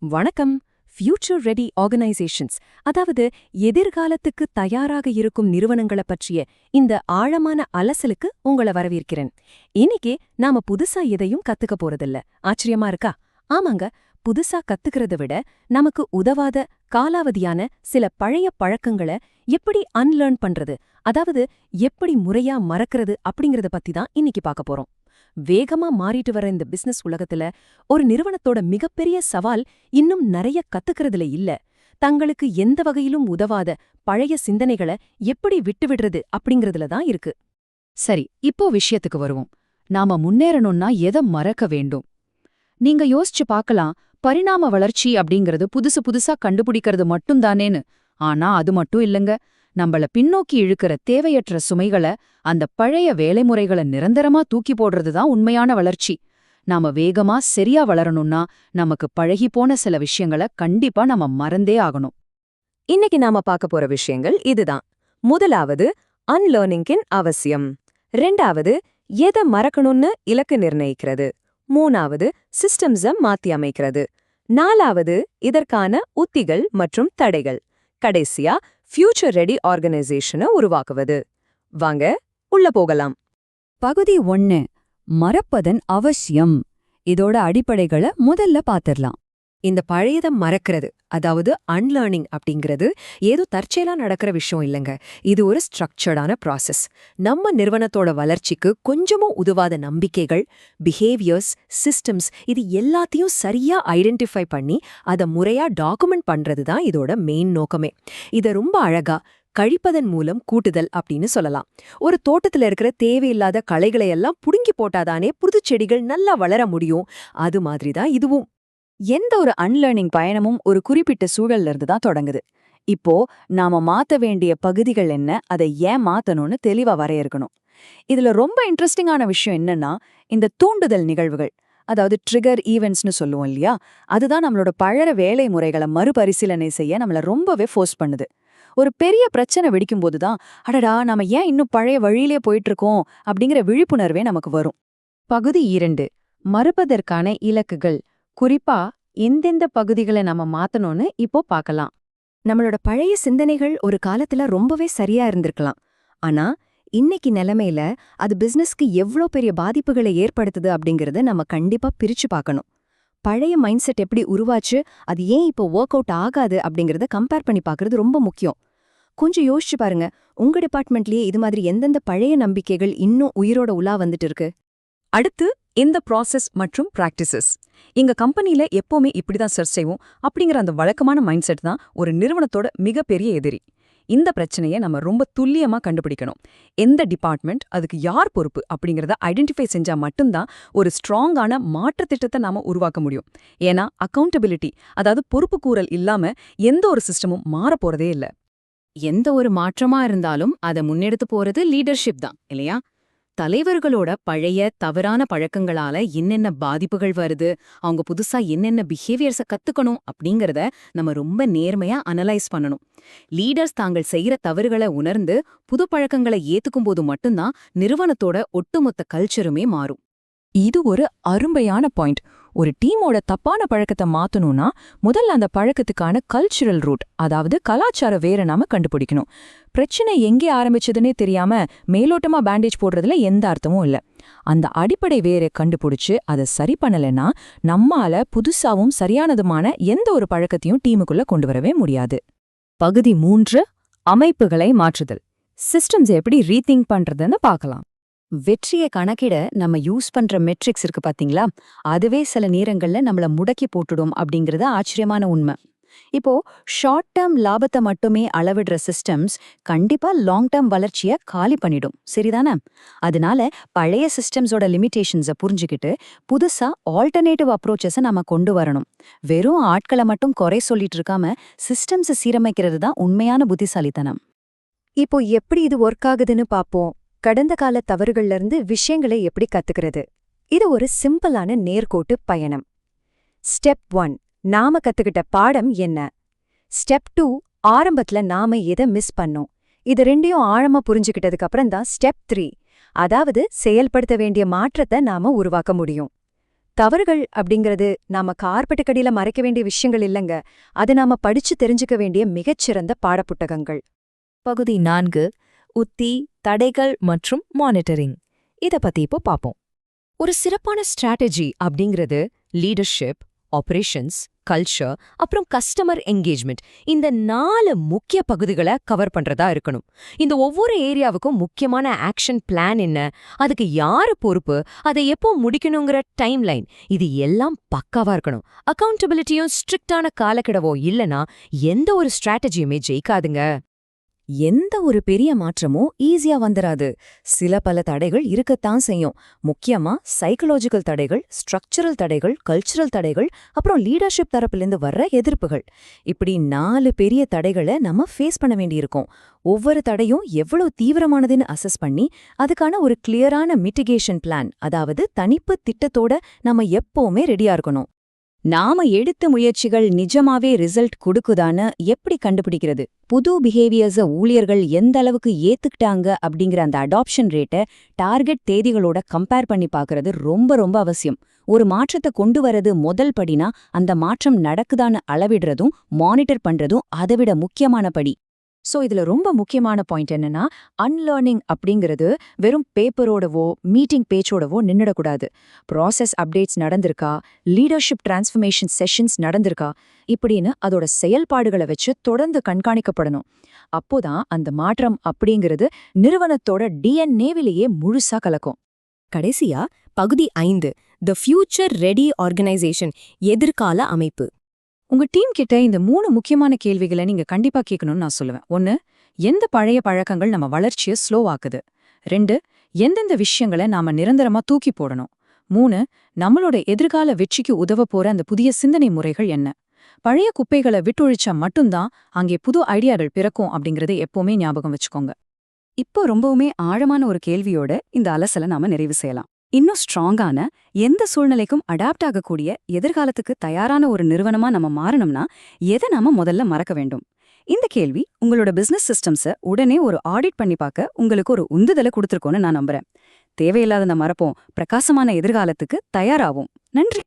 வணக்கம். Future ready organisations, அதாவது எதிர்காலத்துக்கு தயாராக இருக்கும் நிறுவனங்கள பற்றிய இந்த ஆழமான அலசலுக்கு உங்கள வரவேற்கிறேன். இன்னைக்கு நாம புதுசா எதையும் கத்துக்க போறதில்ல. ஆச்சரியமா இருக்கா? ஆமாங்க, புதுசா கத்துக்கிறத விட நமக்கு உதவாத காலாவதியான சில பழைய பழக்கங்கள எப்படி அன்லேர்ன் பண்றது, அதாவது எப்படி முறையா மறக்கிறது அப்படிங்கறத பத்தி தான் இன்னைக்கு பார்க்க போறோம். வேகமா மாறிட்டு வர இந்த பிசினஸ் உலகத்துல ஒரு நிறுவனத்தோட மிகப்பெரிய சவால் இன்னும் நிறைய கத்துக்கிறதுல இல்ல, தங்களுக்கு எந்த வகையிலும் உதவாத பழைய சிந்தனைகளை எப்படி விட்டுவிடுறது அப்படிங்கறதுல தான் இருக்கு. சரி, இப்போ விஷயத்துக்கு வருவோம். நாம முன்னேறணும்னா எதை மறக்க வேண்டும்? நீங்க யோசிச்சு பார்க்கலாம், பரிணாம வளர்ச்சி அப்படிங்கிறது புதுசு புதுசா கண்டுபிடிக்கிறது மட்டும்தானேன்னு. ஆனா அது மட்டும் இல்லங்க. நம்மள பின்னோக்கி இழுக்கிற தேவையற்ற சுமைகளை, அந்த பழைய வேலைமுறைகளை நிரந்தரமா தூக்கி போடுறது தான் உண்மையான வளர்ச்சி. நாம வேகமா சரியா வளரணும்னா நமக்கு பழகிப்போன சில விஷயங்களை கண்டிப்பா நம்ம மறந்தே ஆகணும். இன்னைக்கு நாம பார்க்க போற விஷயங்கள் இதுதான். முதலாவது, அன்லேர்னிங்கின் அவசியம். ரெண்டாவது, எதை மறக்கணும்னு இலக்கு நிர்ணயிக்கிறது. மூணாவது, சிஸ்டம்ஸ மாத்தி அமைக்கிறது. நாலாவது, இதற்கான உத்திகள் மற்றும் தடைகள். கடைசியா, ஃபியூச்சர் ரெடி ஆர்கனைசேஷனை உருவாக்குவது. வாங்க உள்ள போகலாம். பகுதி 1, மறப்பதன் அவசியம். இதோட அடிப்படைகளை முதல்ல பாத்திரலாம். இந்த பழையதை மறக்கிறது, அதாவது அன்லேர்னிங் அப்படிங்கிறது ஏதோ தற்செயலா நடக்கிற விஷயம் இல்லைங்க. இது ஒரு ஸ்ட்ரக்சர்டான ப்ராசஸ். நம்ம நிறுவனத்தோட வளர்ச்சிக்கு கொஞ்சமும் உதவாத நம்பிக்கைகள், பிஹேவியர்ஸ், சிஸ்டம்ஸ், இது எல்லாத்தையும் சரியா ஐடென்டிஃபை பண்ணி அதை முறையா டாக்குமெண்ட் பண்றது தான் இதோட மெயின் நோக்கமே. இதை ரொம்ப அழகா கழிப்பதன் மூலம் கூட்டுதல் அப்படின்னு சொல்லலாம். ஒரு தோட்டத்துல இருக்கிற தேவையில்லாத களைகளை எல்லாம் புடுங்கி போட்டாதானே புது செடிகள் நல்லா வளர முடியும். அது மாதிரிதான் இதுவும். எந்த ஒரு அன்லேர்னிங் பயணமும் ஒரு குறிப்பிட்ட சூழல்ல இருந்து தான் தொடங்குது. இப்போ நாம மாத்த வேண்டிய பகுதிகள் என்ன, அதை ஏன் மாத்தணும்னு தெளிவா வரையறுக்கணும். இதுல ரொம்ப இன்ட்ரெஸ்டிங்கான விஷயம் என்னன்னா, இந்த தூண்டுதல் நிகழ்வுகள், அதாவது ட்ரிகர் ஈவெண்ட்ஸ்னு சொல்லுவோம் இல்லையா, அதுதான் நம்மளோட பழைய வேலை முறைகளை மறுபரிசீலனை செய்ய நம்மள ரொம்பவே ஃபோர்ஸ் பண்ணுது. ஒரு பெரிய பிரச்சனை வெடிக்கும்போது தான், அடடா நாம ஏன் இன்னும் பழைய வழியிலே போயிட்டு இருக்கோம் அப்படிங்கிற விழிப்புணர்வே நமக்கு வரும். பகுதி 2, மறுப்பதற்கான இலக்குகள். குறிப்பா எந்தெந்த பகுதிகளை நம்ம மாத்தணும்னு இப்போ பார்க்கலாம். நம்மளோட பழைய சிந்தனைகள் ஒரு காலத்துல ரொம்பவே சரியா இருந்திருக்கலாம். ஆனா இன்னைக்கு நிலைமையில அது பிசினஸ்க்கு எவ்ளோ பெரிய பாதிப்புகளை ஏற்படுத்துது அப்படிங்கறத நம்ம கண்டிப்பா பிரிச்சு பார்க்கணும். பழைய மைண்ட் செட் எப்படி உருவாச்சு, அது ஏன் இப்போ ஒர்க் அவுட் ஆகாது அப்படிங்கறத கம்பேர் பண்ணி பார்க்கறது ரொம்ப முக்கியம். கொஞ்சம் யோசிச்சு பாருங்க, உங்க டிபார்ட்மெண்ட்லயே இது மாதிரி எந்தெந்த பழைய நம்பிக்கைகள் இன்னும் உயிரோட உலா வந்துட்டு இருக்கு. அடுத்து, இந்த ப்ராசஸ் மற்றும் பிராக்டிசஸ். எங்க கம்பெனில எப்பவுமே இப்படிதான் சர்ச் செய்வோம் அப்படிங்கிற அந்த வழக்கமான மைண்ட் செட் தான் ஒரு நிறுவனத்தோட மிகப்பெரிய எதிரி. இந்த பிரச்சனையை நம்ம ரொம்ப துல்லியமா கண்டுபிடிக்கணும். எந்த டிபார்ட்மெண்ட், அதுக்கு யார் பொறுப்பு அப்படிங்கறத ஐடென்டிஃபை செஞ்சா மட்டும்தான் ஒரு ஸ்ட்ராங்கான மாற்று திட்டத்தை நாம உருவாக்க முடியும். ஏன்னா அக்கௌண்டபிலிட்டி, அதாவது பொறுப்புக்கூறல் இல்லாம எந்த ஒரு சிஸ்டமும் மாறப் போறதே இல்ல. எந்த ஒரு மாற்றமா இருந்தாலும் அதை முன்னெடுத்து போறது லீடர்ஷிப் தான் இல்லையா? தலைவர்களோட பழைய தவறான பழக்கங்களால என்னென்ன பாதிப்புகள் வருது, அவங்க புதுசா என்னென்ன பிஹேவியர்ஸை கத்துக்கணும் அப்படிங்கறத நம்ம ரொம்ப நேர்மையா அனலைஸ் பண்ணணும். லீடர்ஸ் தாங்கள் செய்யற தவறுகளை உணர்ந்து புது பழக்கங்களை ஏத்துக்கும் போது மட்டும்தான் நிறுவனத்தோட ஒட்டுமொத்த கல்ச்சருமே மாறும். இது ஒரு அருமையான பாயிண்ட். ஒரு டீமோட தப்பான பழக்கத்தை மாத்தணும்னா முதல்ல அந்த பழக்கத்துக்கான கல்ச்சுரல் ரூட், அதாவது கலாச்சார வேரை நாம கண்டுபிடிக்கணும். பிரச்சனை எங்கே ஆரம்பிச்சதுன்னே தெரியாம மேலோட்டமா பேண்டேஜ் போடுறதுல எந்த அர்த்தமும் இல்ல. அந்த அடிப்படை வேரை கண்டுபிடிச்சு அதை சரி பண்ணலைன்னா நம்மால புதுசாவும் சரியானதுமான எந்த ஒரு பழக்கத்தையும் டீமுக்குள்ள கொண்டு வரவே முடியாது. பகுதி 3, அமைப்புகளை மாற்றுதல். சிஸ்டம்ஸ் எப்படி ரீதிங்க் பண்றதுன்னு பார்க்கலாம். வெற்றியை கணக்கிட நம்ம யூஸ் பண்ற மெட்ரிக்ஸ் இருக்கு பாத்தீங்களா, அதுவே சில நேரங்கள்ல நம்மள முடக்கி போட்டுடும் அப்படிங்கறது ஆச்சரியமான உண்மை. இப்போ ஷார்ட் டேர்ம் லாபத்தை மட்டுமே அளவிடுற சிஸ்டம்ஸ் கண்டிப்பா லாங் டேர்ம் வளர்ச்சியை காலி பண்ணிடும், சரிதானே? அதனால பழைய சிஸ்டம்ஸோட லிமிடேஷன்ஸை புரிஞ்சுக்கிட்டு புதுசா ஆல்டர்னேட்டிவ் அப்ரோச்சஸை நம்ம கொண்டு வரணும். வெறும் ஆட்களை மட்டும் குறை சொல்லிட்டு இருக்காம சிஸ்டம்ஸை சீரமைக்கிறது தான் உண்மையான புத்திசாலித்தனம். இப்போ எப்படி இது ஒர்க் ஆகுதுன்னு பாப்போம். கடந்த கால தவறுகள்ல இருந்து விஷயங்களை எப்படி கத்துக்கிறது. இது ஒரு சிம்பிளான நேர்கோட்டு பயணம். ஸ்டெப் 1, நாம கத்துக்கிட்ட பாடம் என்ன. ஸ்டெப் 2, ஆரம்பத்துல நாம எதை மிஸ் பண்ணோம். இது ரெண்டையும் ஆழமா புரிஞ்சுக்கிட்டதுக்கு அப்புறம் தான் ஸ்டெப் 3, அதாவது செயல்படுத்த வேண்டிய மாற்றத்தை நாம உருவாக்க முடியும். தவறுகள் அப்படிங்கிறது நாம கார்பெட்டுக்கடியில மறைக்க வேண்டிய விஷயங்கள் இல்லைங்க. அது நாம படிச்சு தெரிஞ்சுக்க வேண்டிய மிகச்சிறந்த பாடப்புத்தகங்கள். பகுதி 4 உத்தி, தடைகள் மற்றும் மானிட்டரிங். இத பத்தி இப்போ பாப்போம். ஒரு சிறப்பான ஸ்ட்ராட்டஜி அப்படிங்கிறது லீடர்ஷிப், ஆபரேஷன்ஸ், கல்ச்சர் அப்புறம் கஸ்டமர் என்கேஜ்மெண்ட், இந்த 4 முக்கிய பகுதிகளை கவர் பண்றதா இருக்கணும். இந்த ஒவ்வொரு ஏரியாவுக்கும் முக்கியமான ஆக்ஷன் பிளான் என்ன, அதுக்கு யாரு பொறுப்பு, அதை எப்போ முடிக்கணுங்கிற டைம்லைன், இது எல்லாம் பக்காவா இருக்கணும். அக்கவுண்டபிலிட்டியும் ஸ்ட்ரிக்டான காலக்கெடவோ இல்லனா எந்த ஒரு ஸ்ட்ராட்டஜியுமே ஜெயிக்காதுங்க. எந்த ஒரு பெரிய மாற்றமும் ஈஸியா வந்துராது. சில பல தடைகள் இருக்கத்தான் செய்யும். முக்கியமா சைக்கலாஜிக்கல் தடைகள், ஸ்ட்ரக்சரல் தடைகள், கல்ச்சரல் தடைகள், அப்புறம் லீடர்ஷிப் தரப்பிலிருந்து வர்ற எதிர்ப்புகள். இப்படி 4 பெரிய தடைகளை நம்ம ஃபேஸ் பண்ண வேண்டியிருக்கும். ஒவ்வொரு தடையும் எவ்வளவு தீவிரமானதுன்னு அசஸ் பண்ணி அதுக்கான ஒரு கிளியரான மிட்டிகேஷன் பிளான், அதாவது தணிப்பு திட்டத்தோட நம்ம எப்பவுமே ரெடியா இருக்கணும். நாம எடுத்த முயற்சிகள் நிஜமாவே ரிசல்ட் கொடுக்குதான்னு எப்படி கண்டுபிடிக்கிறது? புது பிஹேவியர்ஸ ஊழியர்கள் எந்த அளவுக்கு ஏத்துக்கிட்டாங்க அப்படிங்கிற அந்த அடாப்ஷன் ரேட்டை டார்கெட் தேதிகளோட கம்பேர் பண்ணி பார்க்கறது ரொம்ப ரொம்ப அவசியம். ஒரு மாற்றத்தை கொண்டு வரது முதல் படினா, அந்த மாற்றம் நடக்குதான்னு அளவிடுறதும் மானிட்டர் பண்றதும் அதைவிட முக்கியமான படி. சோ இதுல ரொம்ப முக்கியமான பாயிண்ட் என்னன்னா, அன்லேர்னிங் அப்படிங்கிறது வெறும் பேப்பரோடவோ மீட்டிங் பேச்சோடவோ நின்னுடக்கூடாது. ப்ராசஸ் அப்டேட்ஸ் நடந்திருக்கா, லீடர்ஷிப் டிரான்ஸ்ஃபர்மேஷன் செஷன்ஸ் நடந்திருக்கா, இப்படின்னு அதோட செயல்பாடுகளை வச்சு தொடர்ந்து கண்காணிக்கப்படணும். அப்போதான் அந்த மாற்றம் அப்படிங்கிறது நிறுவனத்தோட டிஎன்ஏவிலேயே முழுசா கலக்கும். கடைசியா பகுதி 5, தி ஃபியூச்சர் ரெடி ஆர்கனைசேஷன், எதிர்கால அமைப்பு. உங்க டீம் கிட்ட இந்த 3 முக்கியமான கேள்விகளை நீங்க கண்டிப்பா கேட்கணும்னு நான் சொல்லுவேன். 1, எந்த பழைய பழக்கங்கள் நம்ம வளர்ச்சியை ஸ்லோ ஆக்குது? 2, எந்தெந்த விஷயங்களை நாம நிரந்தரமா தூக்கி போடணும்? 3, நம்மளோட எதிர்கால வெற்றிக்கு உதவ போற அந்த புதிய சிந்தனை முறைகள் என்ன? பழைய குப்பைகளை விட்டொழிச்சா மட்டும்தான் அங்கே புது ஐடியாக்கள் பிறக்கும் அப்படிங்கறதை எப்பவுமே ஞாபகம் வச்சுக்கோங்க. இப்போ ரொம்பவுமே ஆழமான ஒரு கேள்வியோட இந்த அலசலை நாம நிறைவு செய்யலாம். இன்னும் ஸ்ட்ராங்கான, எந்த சூழ்நிலைக்கும் அடாப்ட் ஆகக்கூடிய, எதிர்காலத்துக்கு தயாரான ஒரு நிறுவனமா நம்ம மாறணும்னா எதை நாம முதல்ல மறக்க வேண்டும்? இந்த கேள்வி உங்களோட பிசினஸ் சிஸ்டம்ஸை உடனே ஒரு ஆடிட் பண்ணி பார்க்க உங்களுக்கு ஒரு உந்துதலை கொடுத்துருக்கோன்னு நான் நம்புறேன். தேவையில்லாத மறப்போம், பிரகாசமான எதிர்காலத்துக்கு தயாராகும். நன்றி.